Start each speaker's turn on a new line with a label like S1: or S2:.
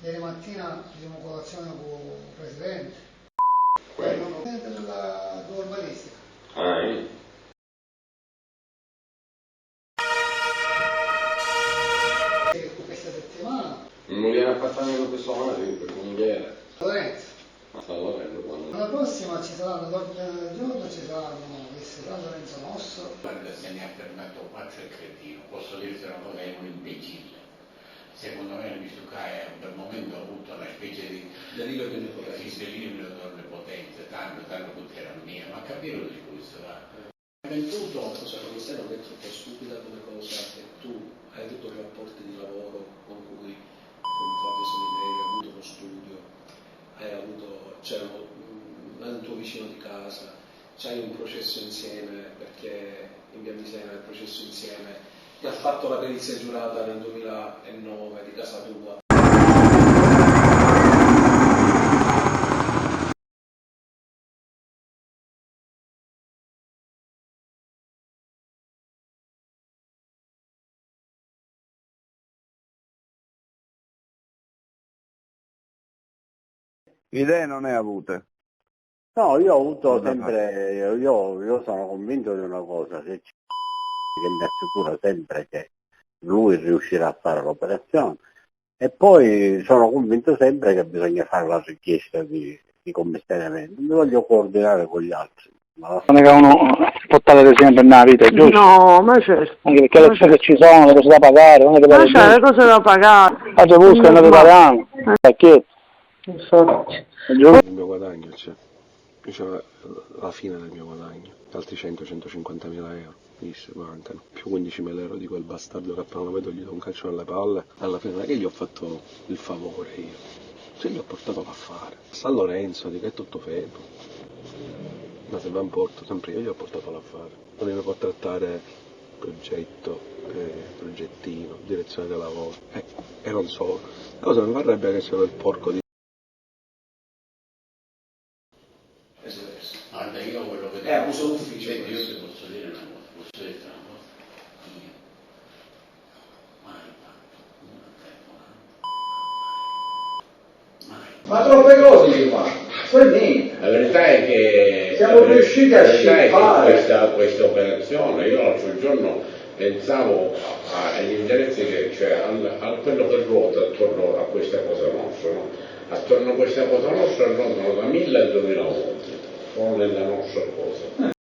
S1: ieri mattina facciamo colazione con il presidente.
S2: Quello?
S1: Della urbanistica. Questa settimana.
S2: Non viene appartamento questo mare, per non viene.
S1: Lorenzo.
S2: Ma sta lavorando quando?
S1: La prossima ci saranno, l'ordine del giorno ci saranno il San Lorenzo Nostro.
S3: Guarda, se ne ha fermato 4 e cretino, posso dirti una cosa, è un imbecille. Secondo me il Misuka per il momento ha avuto una specie di delirio di onnipotenza, tanto che era mia, ma capire di questo va.
S4: Venduto, cosa non mi sembra che è troppo stupida come cosa che tu hai avuto rapporti di lavoro con cui con Fabio Seminari hai avuto uno studio, c'era un tuo vicino di casa, c'hai un processo insieme perché in via Misena il processo insieme ti ha fatto la perizia giurata nel 2009 di casa tua.
S5: Idee non ne avute?
S6: No, io ho avuto sempre, io sono convinto di una cosa, che mi assicura sempre che lui riuscirà a fare l'operazione e poi sono convinto sempre che bisogna fare la richiesta di commissariamento, non mi voglio coordinare con gli altri. No?
S7: Non è che uno può stare sempre nella vita, è giusto?
S8: No, ma certo.
S7: Anche perché le spese ci sono, le cose da pagare, non è che
S8: Ma c'è le cose da pagare.
S7: Oggi buscano di pagare, perché?
S4: Il mio guadagno, cioè la fine del mio guadagno, altri 100-150 mila euro, mancano, più 15.000 euro di quel bastardo che appena lo vedo gli do un calcio nelle palle, alla fine non è che gli ho fatto il favore io, cioè gli ho portato l'affare, San Lorenzo, di che è tutto fermo, ma se va in porto sempre io gli ho portato l'affare, non mi può trattare progetto, progettino, direzione del lavoro, e non solo, la cosa mi varrebbe che c'era il porco di
S3: Guarda, io quello che
S4: abuso d'ufficio.
S3: Io ti posso dire una cosa, posso dire una cosa. Io mai fatto,
S2: Ma troppe cose si fanno, poi niente.
S3: La verità è che
S2: siamo riusciti a scippare
S3: questa operazione, io l'altro giorno pensavo agli indirizzi che c'è, a quello che ruota attorno a questa cosa nostra, no? Attorno a questa cosa nostra ruotano da 1000 al 2000 volte, solo nella nostra cosa.